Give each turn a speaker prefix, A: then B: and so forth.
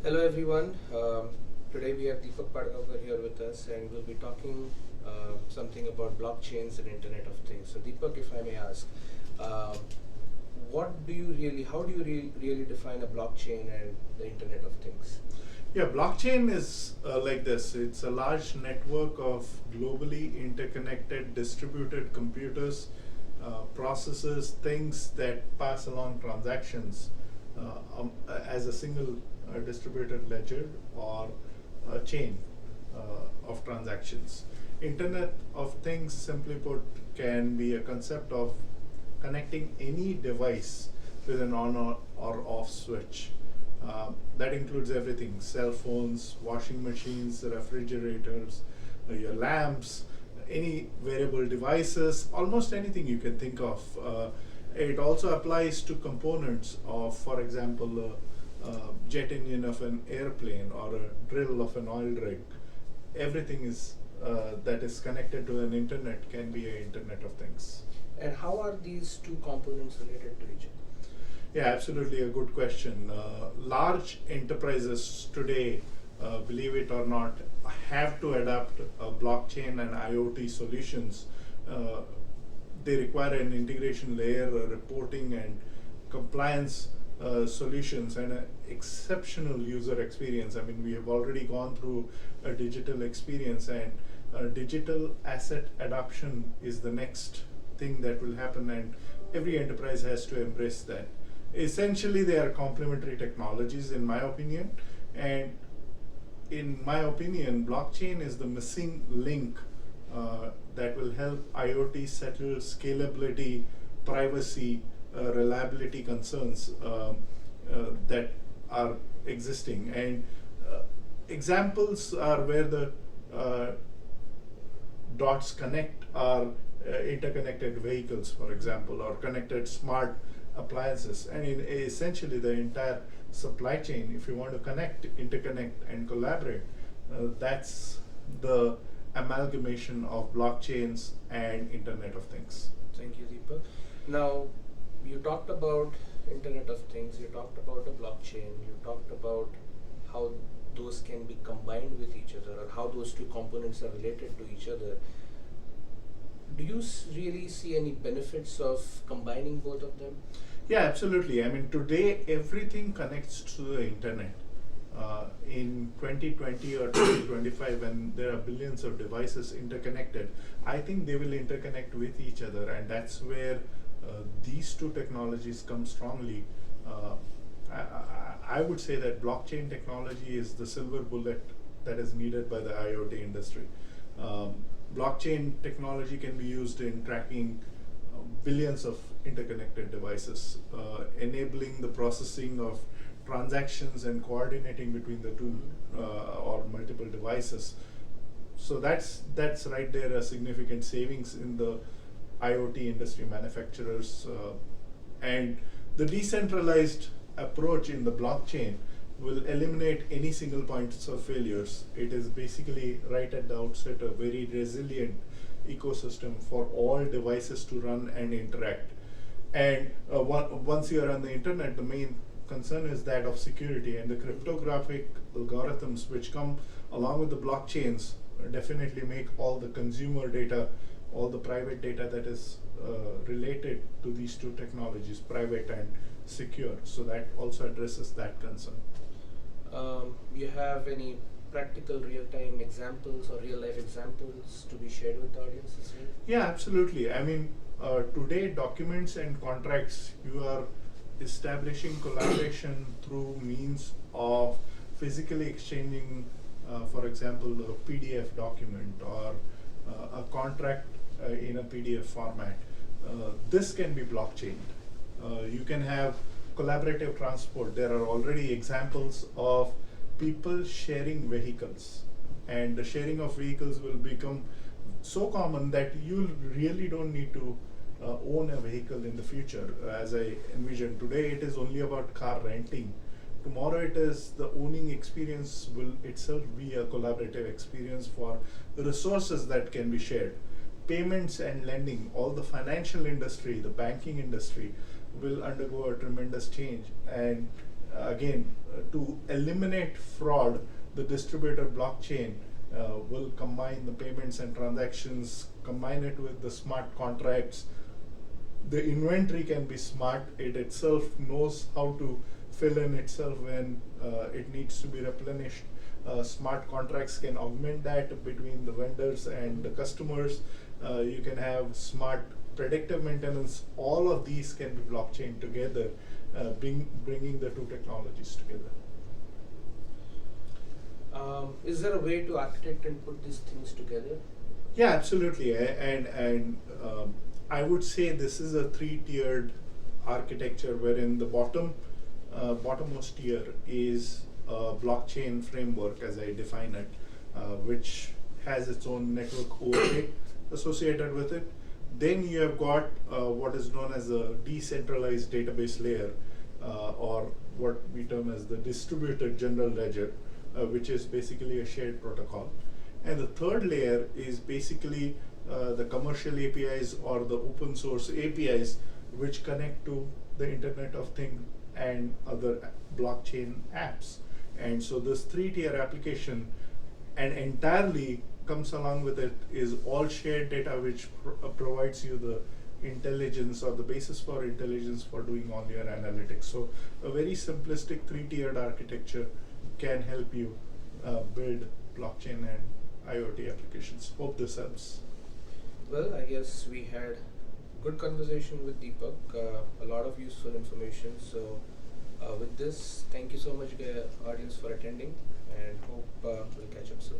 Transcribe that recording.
A: Hello everyone. Today we have Deepak Padgavkar here with us, and we'll be talking something about blockchains and Internet of Things. So Deepak, if I may ask, uh, how do you really define a blockchain and the Internet of Things?
B: Yeah, blockchain is like this. It's a large network of globally interconnected distributed computers, processes, things that pass along transactions as a single distributed ledger or a chain of transactions. Internet of Things, simply put, can be a concept of connecting any device with an on or off switch. That includes everything: cell phones, washing machines, refrigerators, your lamps, any wearable devices, almost anything you can think of. It also applies to components of, for example, jet engine of an airplane or a drill of an oil rig. Everything is that is connected to an internet can be an Internet of Things.
A: And how are these two components related to each other?
B: Yeah, absolutely a good question. Large enterprises today, believe it or not, have to adapt blockchain and IoT solutions. Uh, they require an integration layer, reporting and compliance solutions, and an exceptional user experience. I mean, we have already gone through a digital experience, and digital asset adoption is the next thing that will happen, and every enterprise has to embrace that. Essentially, they are complementary technologies, in my opinion, and in my opinion, blockchain is the missing link that will help IoT settle scalability, privacy, reliability concerns that are existing. And examples are where the uh, dots connect are interconnected vehicles, for example, or connected smart appliances. And essentially, the entire supply chain, if you want to connect, interconnect, and collaborate, that's the amalgamation of blockchains and Internet of Things.
A: Thank you, Deepak. Now, you talked about Internet of Things, you talked about a blockchain, you talked about how those can be combined with each other or how those two components are related to each other. Do you really see any benefits of combining both of them?
B: Yeah, absolutely. I mean, today everything connects to the internet. In 2020 or 2025, when there are billions of devices interconnected, I think they will interconnect with each other, and that's where these two technologies come strongly. Uh, I would say that blockchain technology is the silver bullet that is needed by the IoT industry. Um, Blockchain technology can be used in tracking billions of interconnected devices, enabling the processing of transactions and coordinating between the two or multiple devices. So that's right there a significant savings in the IoT industry manufacturers, and the decentralized approach in the blockchain will eliminate any single points of failures. It is basically right at the outset a very resilient ecosystem for all devices to run and interact. And once you are on the internet, the main concern is that of security, and the cryptographic algorithms which come along with the blockchains definitely make all the consumer data, all the private data that is related to these two technologies private and secure. So that also addresses that concern.
A: You have any practical real-time examples or real-life examples to be shared with the audience as well?
B: Yeah, absolutely. I mean, today documents and contracts, you are establishing collaboration through means of physically exchanging, for example, a PDF document or a contract in a PDF format. This can be blockchained. You can have collaborative transport. There are already examples of people sharing vehicles, and the sharing of vehicles will become so common that you really don't need to own a vehicle in the future. As I envision today, it is only about car renting. Tomorrow, it is the owning experience will itself be a collaborative experience for the resources that can be shared. Payments and lending, all the financial industry, the banking industry will undergo a tremendous change, and again, to eliminate fraud, the distributed blockchain will combine the payments and transactions, combine it with the smart contracts. The inventory can be smart. It itself knows how to fill in itself when it needs to be replenished. Smart contracts can augment that between the vendors and the customers. You can have smart predictive maintenance. All of these can be blockchain together, bringing the two technologies together.
A: Is there a way to architect and put these things together?
B: Yeah, absolutely. And I would say this is a three-tiered architecture, wherein the bottommost tier is a blockchain framework, as I define it, which has its own network overlay associated with it. Then you have got what is known as a decentralized database layer, or what we term as the distributed general ledger, which is basically a shared protocol. And the third layer is basically the commercial APIs or the open source APIs, which connect to the Internet of Things and other blockchain apps. And so this three-tier application, and entirely comes along with it, is all shared data, which provides you the intelligence or the basis for intelligence for doing all your analytics. So a very simplistic three-tiered architecture can help you build blockchain and IoT applications. Hope this helps.
A: Well, I guess we had good conversation with Deepak, a lot of useful information. So with this, thank you so much, audience, for attending, and hope we'll catch up soon.